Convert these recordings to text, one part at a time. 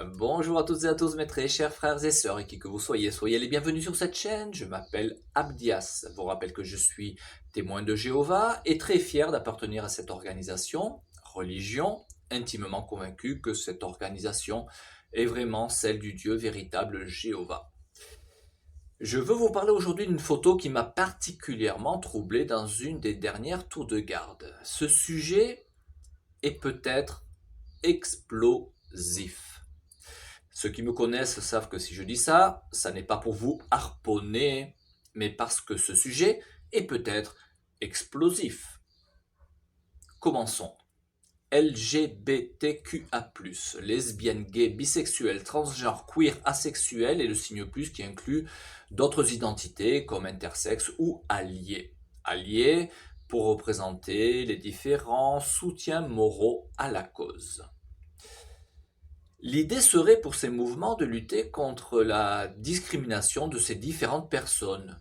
Bonjour à toutes et à tous mes très chers frères et sœurs, et qui que vous soyez, soyez les bienvenus sur cette chaîne. Je m'appelle Abdias. Je vous rappelle que je suis témoin de Jéhovah et très fier d'appartenir à cette organisation, religion, intimement convaincu que cette organisation est vraiment celle du Dieu véritable Jéhovah. Je veux vous parler aujourd'hui d'une photo qui m'a particulièrement troublé dans une des dernières tours de garde. Ce sujet est peut-être explosif. Ceux qui me connaissent savent que si je dis ça, ça n'est pas pour vous harponner, mais parce que ce sujet est peut-être explosif. Commençons. LGBTQA+, lesbiennes, gays, bisexuels, transgenres, queer, asexuels et le signe plus qui inclut d'autres identités comme intersexes ou alliés. Alliés pour représenter les différents soutiens moraux à la cause. L'idée serait pour ces mouvements de lutter contre la discrimination de ces différentes personnes.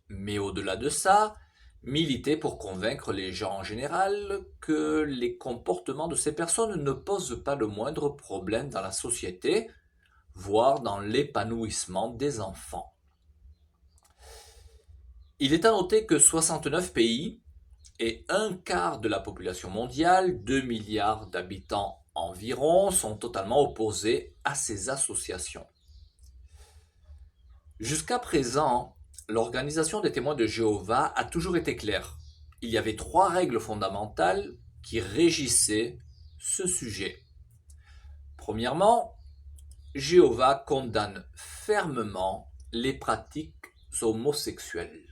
Mais au-delà de ça, militer pour convaincre les gens en général que les comportements de ces personnes ne posent pas le moindre problème dans la société, voire dans l'épanouissement des enfants. Il est à noter que 69 pays et un quart de la population mondiale, 2 milliards d'habitants environ, sont totalement opposés à ces associations. Jusqu'à présent, l'organisation des témoins de Jéhovah a toujours été claire. Il y avait 3 règles fondamentales qui régissaient ce sujet. Premièrement, Jéhovah condamne fermement les pratiques homosexuelles.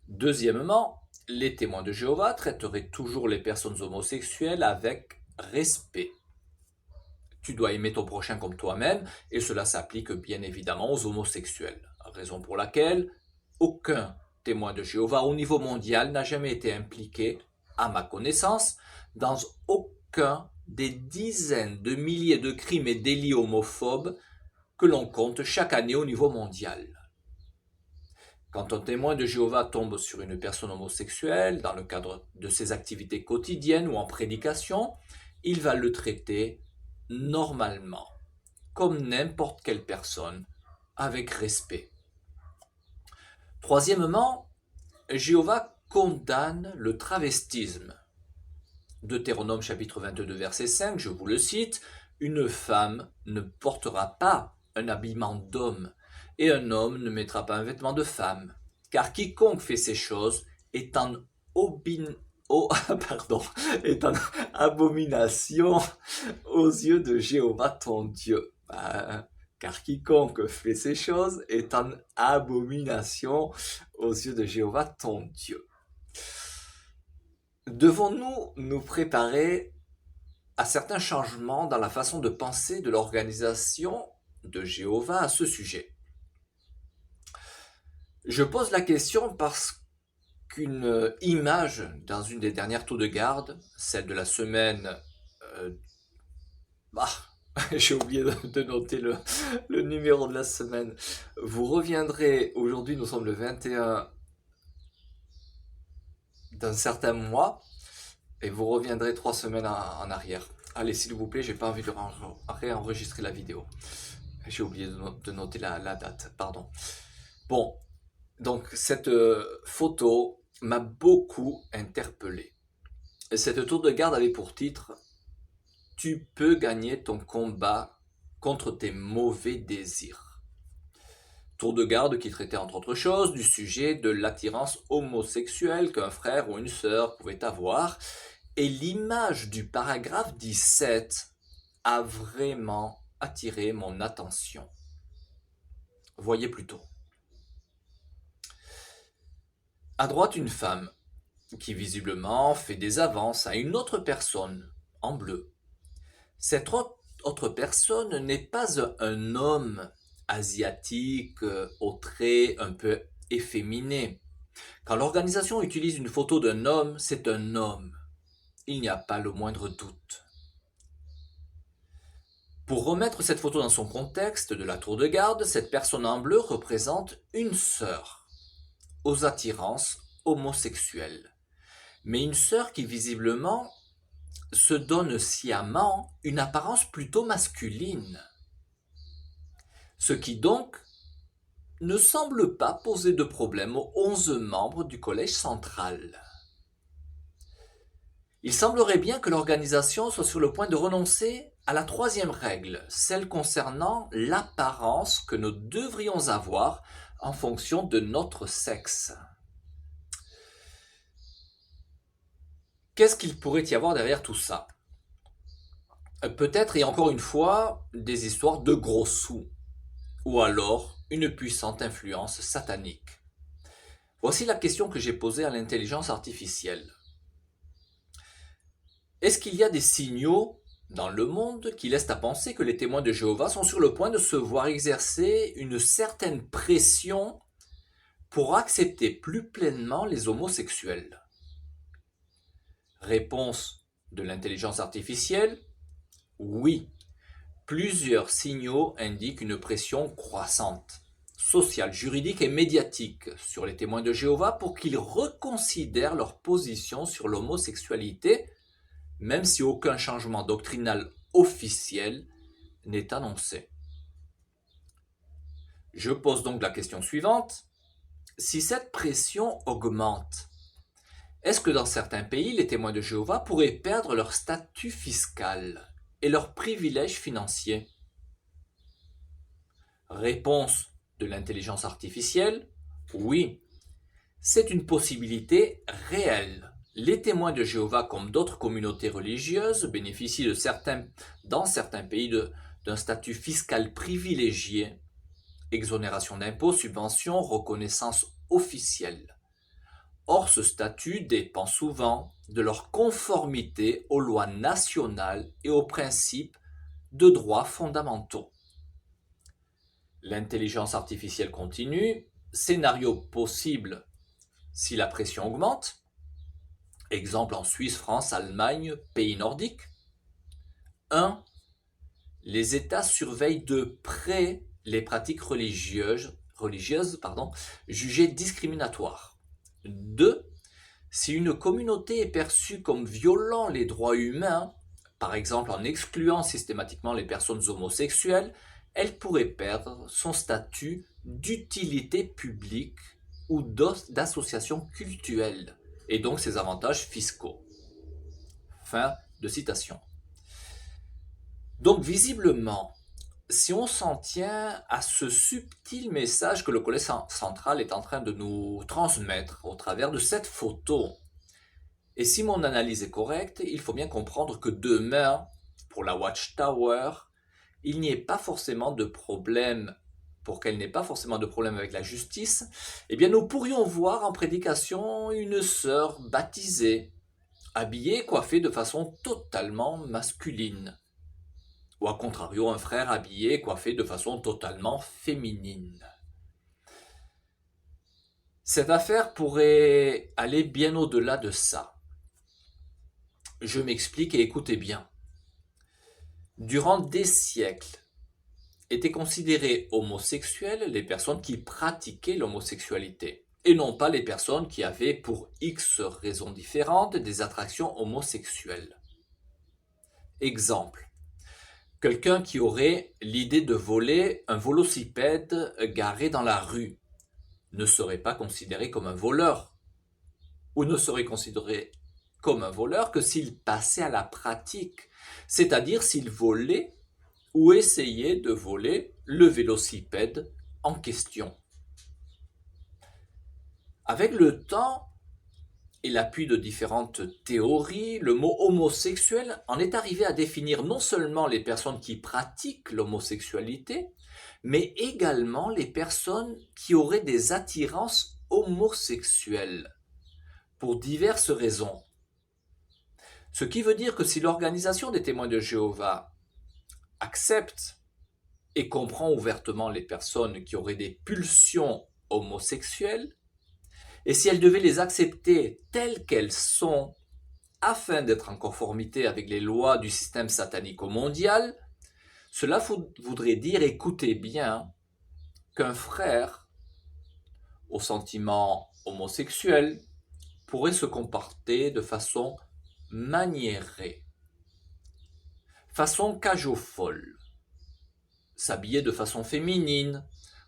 Deuxièmement, les témoins de Jéhovah traiteraient toujours les personnes homosexuelles avec respect. Tu dois aimer ton prochain comme toi-même, et cela s'applique bien évidemment aux homosexuels. Raison pour laquelle aucun témoin de Jéhovah au niveau mondial n'a jamais été impliqué, à ma connaissance, dans aucun des dizaines de milliers de crimes et délits homophobes que l'on compte chaque année au niveau mondial. Quand un témoin de Jéhovah tombe sur une personne homosexuelle dans le cadre de ses activités quotidiennes ou en prédication, il va le traiter normalement, comme n'importe quelle personne, avec respect. Troisièmement, Jéhovah condamne le travestisme. Deutéronome chapitre 22 verset 5, je vous le cite, « Une femme ne portera pas un habillement d'homme, et un homme ne mettra pas un vêtement de femme, car quiconque fait ces choses est en est en abomination aux yeux de Jéhovah ton Dieu. Car quiconque fait ces choses est en abomination aux yeux de Jéhovah ton Dieu. Devons-nous nous préparer à certains changements dans la façon de penser de l'organisation de Jéhovah à ce sujet? Je pose la question parce qu'une image dans une des dernières tours de garde, celle de la semaine... j'ai oublié de noter le numéro de la semaine. Vous reviendrez, aujourd'hui nous sommes le 21 d'un certain mois, et vous reviendrez 3 semaines en arrière. Allez, s'il vous plaît, j'ai pas envie de réenregistrer la vidéo. J'ai oublié de noter la date, pardon. Bon, donc cette photo m'a beaucoup interpellé. Cette tour de garde avait pour titre « Tu peux gagner ton combat contre tes mauvais désirs ». Tour de garde qui traitait entre autres choses du sujet de l'attirance homosexuelle qu'un frère ou une sœur pouvait avoir. Et l'image du paragraphe 17 a vraiment attiré mon attention. Voyez plutôt. À droite, une femme qui visiblement fait des avances à une autre personne en bleu. Cette autre personne n'est pas un homme asiatique aux traits un peu efféminés. Quand l'organisation utilise une photo d'un homme, c'est un homme. Il n'y a pas le moindre doute. Pour remettre cette photo dans son contexte de la tour de garde, cette personne en bleu représente une sœur aux attirances homosexuelles. Mais une sœur qui visiblement se donnent sciemment une apparence plutôt masculine, ce qui donc ne semble pas poser de problème aux 11 membres du collège central. Il semblerait bien que l'organisation soit sur le point de renoncer à la troisième règle, celle concernant l'apparence que nous devrions avoir en fonction de notre sexe. Qu'est-ce qu'il pourrait y avoir derrière tout ça? Peut-être, et encore une fois, des histoires de gros sous, ou alors une puissante influence satanique. Voici la question que j'ai posée à l'intelligence artificielle. Est-ce qu'il y a des signaux dans le monde qui laissent à penser que les témoins de Jéhovah sont sur le point de se voir exercer une certaine pression pour accepter plus pleinement les homosexuels? Réponse de l'intelligence artificielle: oui. Plusieurs signaux indiquent une pression croissante, sociale, juridique et médiatique sur les témoins de Jéhovah pour qu'ils reconsidèrent leur position sur l'homosexualité, même si aucun changement doctrinal officiel n'est annoncé. Je pose donc la question suivante. Si cette pression augmente, est-ce que dans certains pays, les témoins de Jéhovah pourraient perdre leur statut fiscal et leurs privilèges financiers? Réponse de l'intelligence artificielle: oui, c'est une possibilité réelle. Les témoins de Jéhovah, comme d'autres communautés religieuses, bénéficient dans certains pays d'un statut fiscal privilégié, exonération d'impôts, subventions, reconnaissance officielle. Or, ce statut dépend souvent de leur conformité aux lois nationales et aux principes de droits fondamentaux. L'intelligence artificielle continue. Scénario possible si la pression augmente. Exemple en Suisse, France, Allemagne, pays nordiques. 1. Les États surveillent de près les pratiques religieuses jugées discriminatoires. 2. Si une communauté est perçue comme violant les droits humains, par exemple en excluant systématiquement les personnes homosexuelles, elle pourrait perdre son statut d'utilité publique ou d'association cultuelle, et donc ses avantages fiscaux. Fin de citation. Donc visiblement, si on s'en tient à ce subtil message que le collège central est en train de nous transmettre au travers de cette photo, et si mon analyse est correcte, il faut bien comprendre que demain, pour la Watchtower, il n'y ait pas forcément de problème, pour qu'elle n'ait pas forcément de problème avec la justice, eh bien nous pourrions voir en prédication une sœur baptisée, habillée et coiffée de façon totalement masculine. Ou à contrario, un frère habillé et coiffé de façon totalement féminine. Cette affaire pourrait aller bien au-delà de ça. Je m'explique et écoutez bien. Durant des siècles, étaient considérées homosexuelles les personnes qui pratiquaient l'homosexualité, et non pas les personnes qui avaient, pour X raisons différentes, des attractions homosexuelles. Exemple. Quelqu'un qui aurait l'idée de voler un vélocipède garé dans la rue ne serait pas considéré comme un voleur, ou ne serait considéré comme un voleur que s'il passait à la pratique, c'est-à-dire s'il volait ou essayait de voler le vélocipède en question. Avec le temps et l'appui de différentes théories, le mot homosexuel en est arrivé à définir non seulement les personnes qui pratiquent l'homosexualité, mais également les personnes qui auraient des attirances homosexuelles, pour diverses raisons. Ce qui veut dire que si l'organisation des témoins de Jéhovah accepte et comprend ouvertement les personnes qui auraient des pulsions homosexuelles, et si elle devait les accepter telles qu'elles sont, afin d'être en conformité avec les lois du système satanique mondial, cela voudrait dire, écoutez bien, qu'un frère aux sentiments homosexuels pourrait se comporter de façon maniérée. façon cage folle, s'habiller de façon féminine,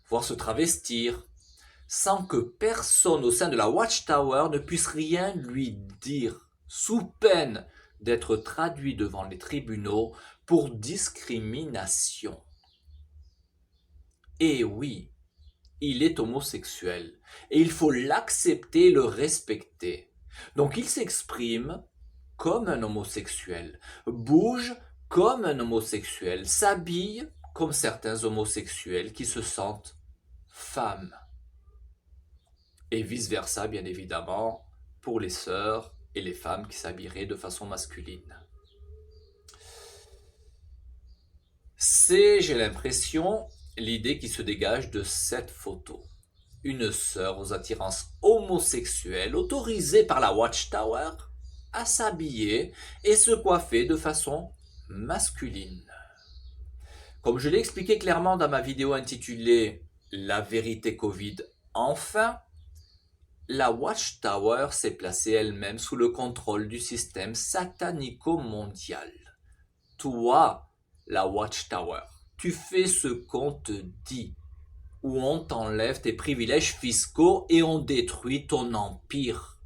voire se travestir, sans que personne au sein de la Watchtower ne puisse rien lui dire, sous peine d'être traduit devant les tribunaux pour discrimination. Et oui, il est homosexuel, et il faut l'accepter et le respecter. Donc il s'exprime comme un homosexuel, bouge comme un homosexuel, s'habille comme certains homosexuels qui se sentent femmes. Et vice-versa, bien évidemment, pour les sœurs et les femmes qui s'habilleraient de façon masculine. C'est, j'ai l'impression, l'idée qui se dégage de cette photo. Une sœur aux attirances homosexuelles autorisée par la Watchtower à s'habiller et se coiffer de façon masculine. Comme je l'ai expliqué clairement dans ma vidéo intitulée « La vérité Covid, enfin », la Watchtower s'est placée elle-même sous le contrôle du système satanico-mondial. Toi, la Watchtower, tu fais ce qu'on te dit, ou on t'enlève tes privilèges fiscaux et on détruit ton empire.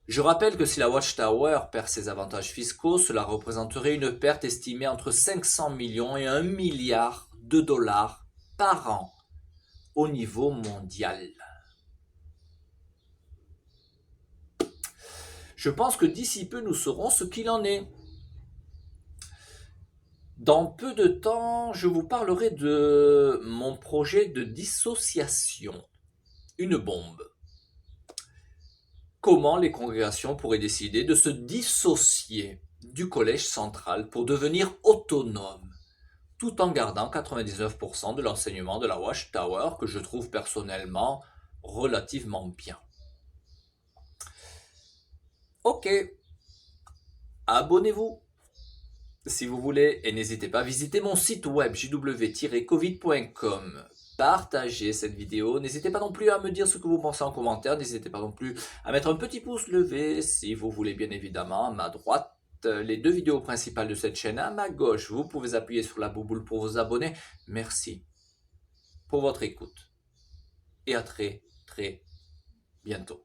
Je rappelle que si la Watchtower perd ses avantages fiscaux, cela représenterait une perte estimée entre 500 millions et 1 milliard de dollars par an au niveau mondial. Je pense que d'ici peu, nous saurons ce qu'il en est. Dans peu de temps, je vous parlerai de mon projet de dissociation. Une bombe. Comment les congrégations pourraient décider de se dissocier du collège central pour devenir autonomes, tout en gardant 99% de l'enseignement de la Watchtower que je trouve personnellement relativement bien. Ok, abonnez-vous si vous voulez et n'hésitez pas à visiter mon site web jw-covid.com. Partagez cette vidéo, n'hésitez pas non plus à me dire ce que vous pensez en commentaire, n'hésitez pas non plus à mettre un petit pouce levé si vous voulez bien évidemment. À ma droite, les 2 vidéos principales de cette chaîne, à ma gauche, vous pouvez appuyer sur la bouboule pour vous abonner. Merci pour votre écoute et à très bientôt.